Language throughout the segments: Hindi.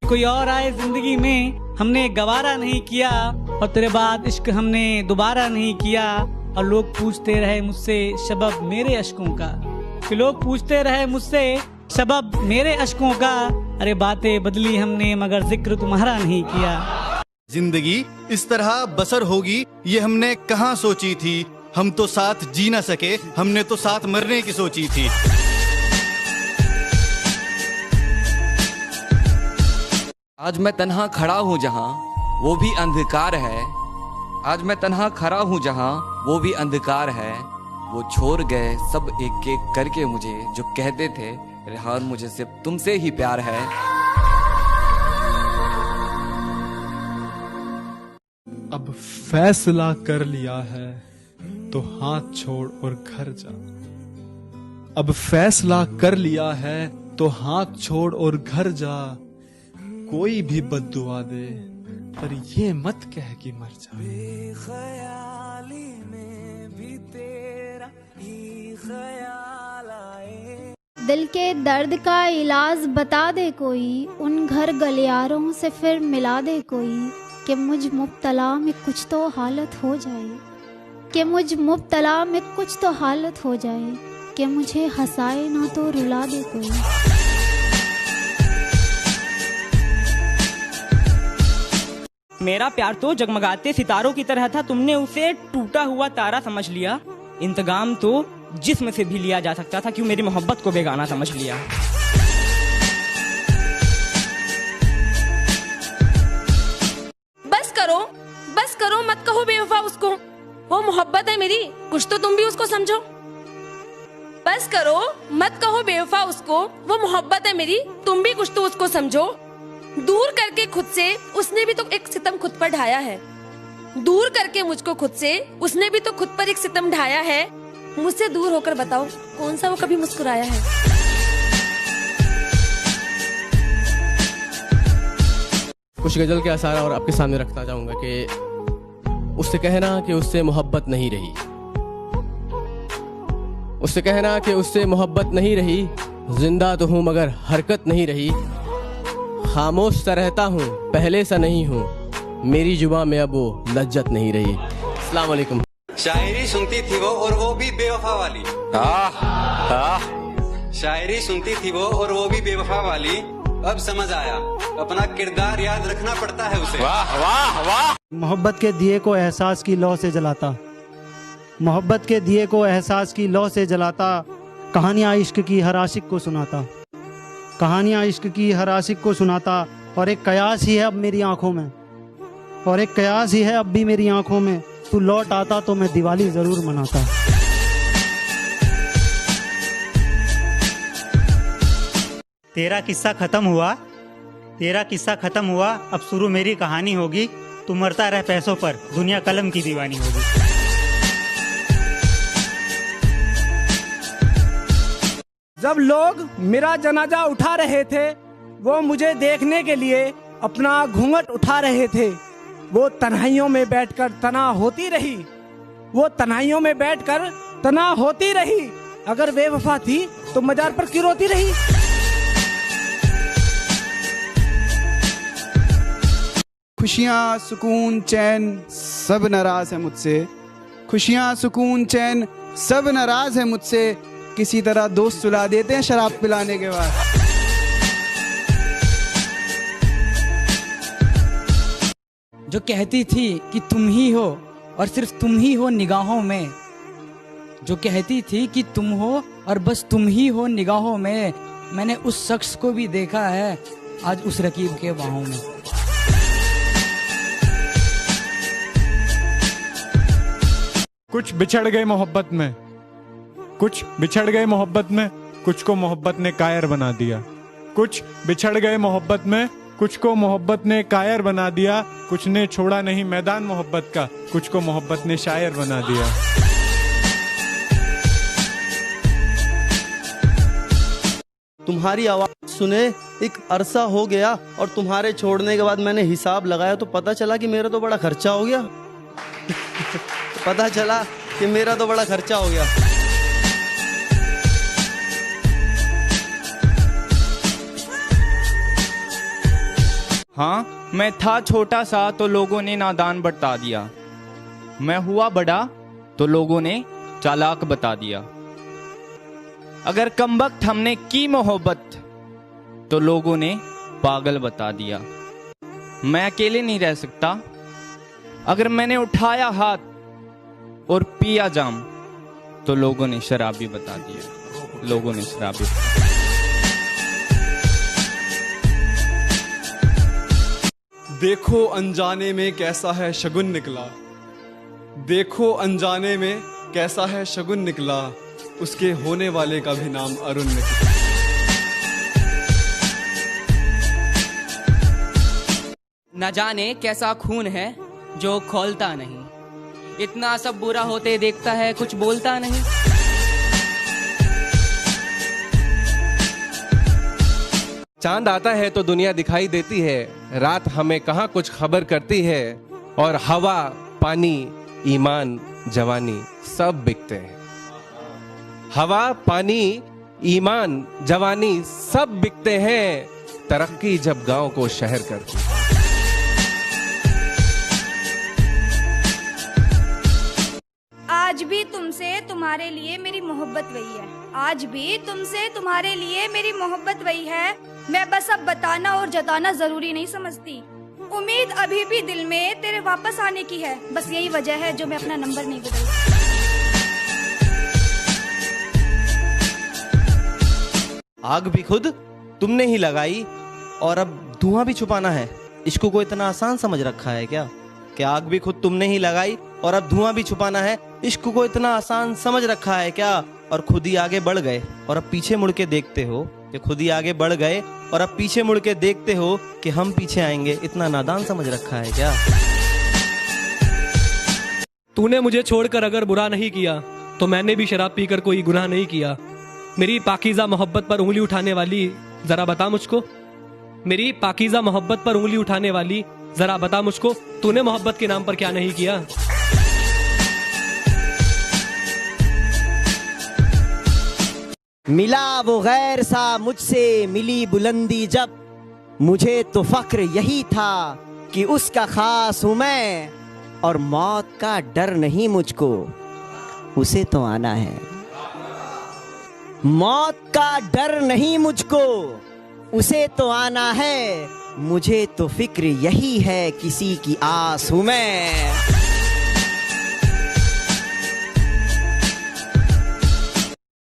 कोई और आए जिंदगी में हमने गवारा नहीं किया, और तेरे बाद इश्क हमने दोबारा नहीं किया। और लोग पूछते रहे मुझसे सबब मेरे अश्कों का, कि लोग पूछते रहे मुझसे सबब मेरे अश्कों का। अरे बातें बदली हमने मगर जिक्र तुम्हारा नहीं किया। जिंदगी इस तरह बसर होगी ये हमने कहाँ सोची थी। हम तो साथ जी न सके, हमने तो साथ मरने की सोची थी। आज मैं तन्हा खड़ा हूँ जहाँ वो भी अंधकार है। आज मैं तन्हा खड़ा हूँ जहाँ वो भी अंधकार है। वो छोड़ गए सब एक एक करके मुझे, जो कहते थे रेहान मुझे सिर्फ तुमसे ही प्यार है। अब फैसला कर लिया है तो हाथ छोड़ और घर जा। अब फैसला कर लिया है तो हाथ छोड़ और घर जा। कोई भी बद्दुआ दे पर ये मत कह कि मर जा। बेख्याली में भी तेरा ही ख्याल आए। दिल के दर्द का इलाज बता दे कोई, उन घर गलियारों से फिर मिला दे कोई। कि मुझ मुब्तला में कुछ तो हालत हो जाए, कि मुझ मुब्तला में कुछ तो हालत हो जाए। कि मुझे हंसाए ना तो रुला दे कोई। मेरा प्यार तो जगमगाते सितारों की तरह था, तुमने उसे टूटा हुआ तारा समझ लिया। इंतकाम तो जिस्म से भी लिया जा सकता था, क्यों मेरी मोहब्बत को बेगाना समझ लिया। बस करो मत कहो बेवफा उसको, वो मोहब्बत है मेरी, कुछ तो तुम भी उसको समझो। बस करो मत कहो बेवफा उसको, वो मोहब्बत है मेरी, तुम भी कुछ तो उसको समझो। दूर करके खुद से उसने भी तो एक सितम खुद पर ढाया है। दूर करके मुझको खुद से उसने भी तो खुद पर एक सितम ढाया है। मुझसे दूर होकर बताओ कौन सा वो कभी मुस्कुराया है। कुछ गजल के आसार और आपके सामने रखना चाहूंगा कि उससे कहना कि उससे मोहब्बत नहीं रही, उससे कहना कि उससे मोहब्बत नहीं रही। जिंदा तो हूँ मगर हरकत नहीं रही। खामोश सा रहता हूँ पहले सा नहीं हूँ, मेरी जुबान में अब वो लज्जत नहीं रही। अस्सलाम वालेकुम। शायरी सुनती थी वो और वो भी बेवफा वाली। शायरी सुनती थी वो और वो भी बेवफा वाली। अब समझ आया अपना किरदार याद रखना पड़ता है उसे। वाह वाह वाह। मोहब्बत के दिए को एहसास की लौ से जलाता, मोहब्बत के दिए को एहसास की लौ से जलाता। कहानियाँ इश्क की हर आशिक को सुनाता, कहानियाँ इश्क की हर आशिक को सुनाता। और एक कयास ही है अब मेरी आंखों में, और एक कयास ही है अब भी मेरी आंखों में। तू लौट आता तो मैं दिवाली जरूर मनाता। तेरा किस्सा खत्म हुआ, तेरा किस्सा खत्म हुआ, अब शुरू मेरी कहानी होगी। तू मरता रह पैसों पर, दुनिया कलम की दीवानी होगी। जब लोग मेरा जनाजा उठा रहे थे, वो मुझे देखने के लिए अपना घूंघट उठा रहे थे। वो तन्हाइयों में बैठकर तना होती रही, वो तन्हाइयों में बैठकर तना होती रही। अगर बेवफा थी तो मजार पर क्यों रोती रही। खुशियाँ सुकून चैन सब नाराज है मुझसे, खुशियाँ सुकून चैन सब नाराज है मुझसे। किसी तरह दोस्त सुला देते हैं शराब पिलाने के बाद। जो कहती थी कि तुम ही हो और सिर्फ तुम ही हो निगाहों में, जो कहती थी कि तुम हो और बस तुम ही हो निगाहों में। मैंने उस शख्स को भी देखा है आज उस रकीब के बाहों में। कुछ बिछड़ गए मोहब्बत में, कुछ बिछड़ गए मोहब्बत में, कुछ को मोहब्बत ने कायर बना दिया। कुछ बिछड़ गए मोहब्बत में, कुछ को मोहब्बत ने कायर बना दिया। कुछ ने छोड़ा नहीं मैदान मोहब्बत का, कुछ को मोहब्बत ने शायर बना दिया। तुम्हारी आवाज सुने एक अरसा हो गया, और तुम्हारे छोड़ने के बाद मैंने हिसाब लगाया तो पता चला कि मेरा तो बड़ा खर्चा हो गया। पता चला कि मेरा तो बड़ा खर्चा हो गया। मैं था छोटा सा तो लोगों ने नादान बता दिया, मैं हुआ बड़ा तो लोगों ने चालाक बता दिया। अगर कमबख्त हमने की मोहब्बत तो लोगों ने पागल बता दिया। मैं अकेले नहीं रह सकता, अगर मैंने उठाया हाथ और पिया जाम तो लोगों ने शराबी बता दिया, लोगों ने शराबी। देखो अनजाने में कैसा है शगुन निकला, देखो अनजाने में कैसा है शगुन निकला, उसके होने वाले का भी नाम अरुण निकला। न जाने कैसा खून है जो खोलता नहीं, इतना सब बुरा होते देखता है कुछ बोलता नहीं। चांद आता है तो दुनिया दिखाई देती है, रात हमें कहाँ कुछ खबर करती है, और हवा पानी ईमान जवानी सब बिकते हैं। हवा पानी ईमान जवानी सब बिकते हैं, तरक्की जब गांव को शहर करती है। आज भी तुमसे तुम्हारे लिए मेरी मोहब्बत वही है, आज भी तुमसे तुम्हारे लिए मेरी मोहब्बत वही है। मैं बस अब बताना और जताना जरूरी नहीं समझती, उम्मीद अभी भी दिल में तेरे वापस आने की है, बस यही वजह है जो मैं अपना नंबर नहीं बदलती। आग भी खुद तुमने ही लगाई और अब धुआं भी छुपाना है, इश्क को इतना आसान समझ रखा है क्या? कि आग भी खुद तुमने ही लगाई और अब धुआं भी छुपाना है, इश्क को इतना आसान समझ रखा है क्या? और खुद ही आगे बढ़ गए और अब पीछे मुड़ के देखते हो कि खुद ही आगे बढ़ गए और अब पीछे मुड़ के देखते हो कि हम पीछे आएंगे, इतना नादान समझ रखा है क्या? तूने मुझे छोड़कर अगर बुरा नहीं किया तो मैंने भी शराब पीकर कोई गुनाह नहीं किया। मेरी पाकीज़ा मोहब्बत पर उंगली उठाने वाली जरा बता मुझको, मेरी पाकीज़ा मोहब्बत पर उंगली उठाने वाली जरा बता मुझको, तूने मोहब्बत के नाम पर क्या नहीं किया? मिला वो गैर सा मुझसे मिली बुलंदी जब, मुझे तो फख्र यही था कि उसका खास हूं मैं, और मौत का डर नहीं मुझको, उसे तो आना है। मौत का डर नहीं मुझको, उसे तो आना है, मुझे तो फिक्र यही है किसी की आस हूं मैं।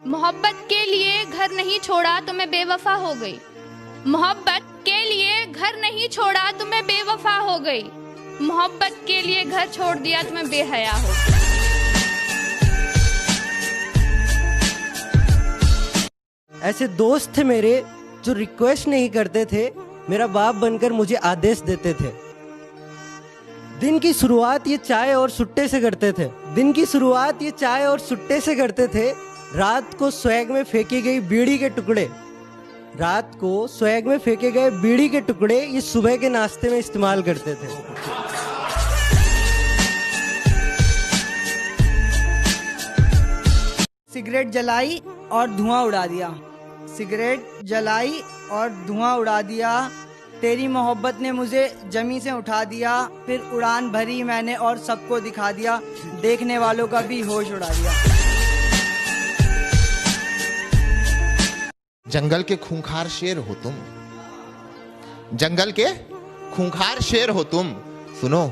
मोहब्बत के लिए घर नहीं छोड़ा तो मैं बेवफा हो गई, मोहब्बत के लिए घर नहीं छोड़ा तो मैं बेवफा हो गई, मोहब्बत के लिए घर छोड़ दिया तो मैं बेहया हो गई। ऐसे दोस्त थे मेरे जो रिक्वेस्ट नहीं करते थे, मेरा बाप बनकर मुझे आदेश देते थे। दिन की शुरुआत ये चाय और सुट्टे से करते थे, दिन की शुरुआत ये चाय और सुट्टे से करते थे, रात को स्वैग में फेंकी गई बीड़ी के टुकड़े, रात को स्वैग में फेंके गए बीड़ी के टुकड़े ये सुबह के नाश्ते में इस्तेमाल करते थे। सिगरेट जलाई और धुआं उड़ा दिया, सिगरेट जलाई और धुआं उड़ा दिया, तेरी मोहब्बत ने मुझे जमी से उठा दिया, फिर उड़ान भरी मैंने और सबको दिखा दिया, देखने वालों का भी होश उड़ा दिया। जंगल के खूंखार शेर हो तुम, जंगल के खूंखार शेर हो तुम, सुनो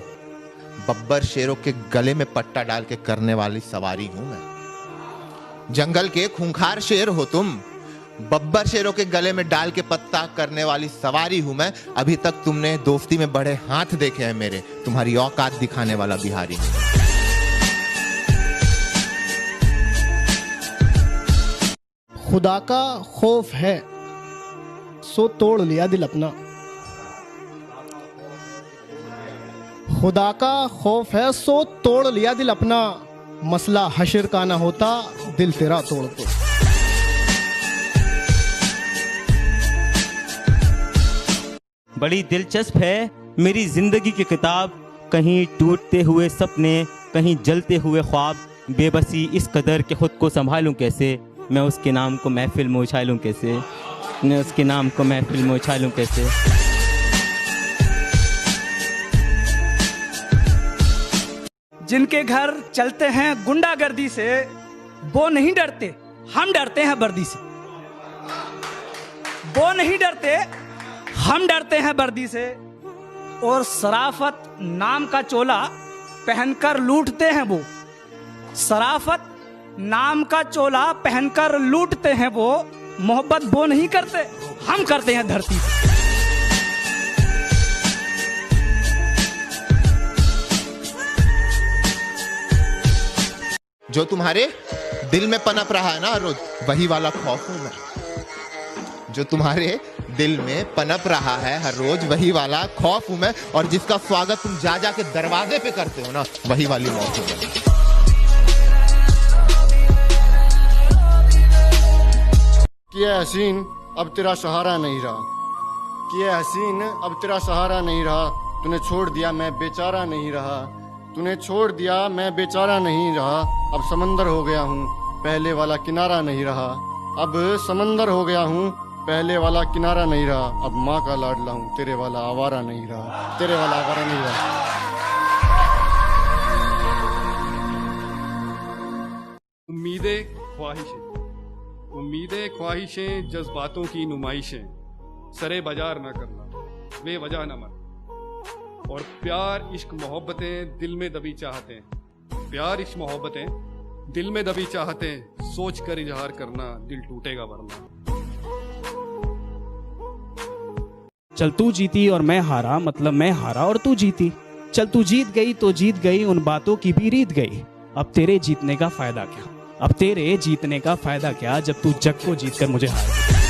बब्बर शेरों के गले में पट्टा डाल के करने वाली सवारी हूं मैं। जंगल के खूंखार शेर हो तुम, बब्बर शेरों के गले में डाल के पत्ता करने वाली सवारी हूं मैं। अभी तक तुमने दोस्ती में बड़े हाथ देखे हैं मेरे, तुम्हारी औकात दिखाने वाला बिहारी हूं। खुदा का खौफ है सो तोड़ लिया दिल अपना, खुदा का खौफ है सो तोड़ लिया दिल अपना, मसला हशर का ना होता दिल तेरा तोड़ दो। बड़ी दिलचस्प है मेरी जिंदगी की किताब, कहीं टूटते हुए सपने, कहीं जलते हुए ख्वाब, बेबसी इस कदर के खुद को संभालूं कैसे, मैं उसके नाम को महफिल में उछालूं कैसे, मैं उसके नाम को महफिल में उछालूं कैसे। जिनके घर चलते हैं गुंडागर्दी से, वो नहीं डरते, हम डरते हैं वर्दी से। वो नहीं डरते, हम डरते हैं वर्दी से। और शराफत नाम का चोला पहनकर लूटते हैं वो, शराफत नाम का चोला पहनकर लूटते हैं वो। मोहब्बत वो नहीं करते, हम करते हैं धरती से। जो तुम्हारे दिल में पनप रहा है ना रोज, वही वाला खौफ हूं मैं। जो तुम्हारे दिल में पनप रहा है हर रोज, वही वाला खौफ हूं मैं। और जिसका स्वागत तुम जा जा के दरवाजे पे करते हो ना, वही वाली मौत हूं मैं। कि ये हसीन अब तेरा सहारा नहीं रहा, कि ये हसीन अब तेरा सहारा नहीं रहा। तूने छोड़ दिया मैं बेचारा नहीं रहा, तूने छोड़ दिया मैं बेचारा नहीं रहा। अब समंदर हो गया हूँ, पहले वाला किनारा नहीं रहा। अब समंदर हो गया हूँ, पहले वाला किनारा नहीं रहा। अब माँ का लाडला हूँ, तेरे वाला आवारा नहीं रहा, तेरे वाला आवारा नहीं रहा। उम्मीदें ख्वाहिशें, उम्मीदें ख्वाहिशें, जज्बातों की नुमाइशें, सरे बाजार ना करना, बेवजह न मर। और प्यार इश्क मोहब्बतें दिल में दबी चाहते हैं, प्यार इश्क मोहब्बतें दिल में दबी चाहते हैं। सोच कर इजहार करना, दिल टूटेगा वरना। चल तू जीती और मैं हारा, मतलब मैं हारा और तू जीती। चल तू जीत गई तो जीत गई, उन बातों की भी रीत गई। अब तेरे जीतने का फायदा क्या, अब तेरे जीतने का फायदा क्या, जब तू जग को जीत कर मुझे हार गई।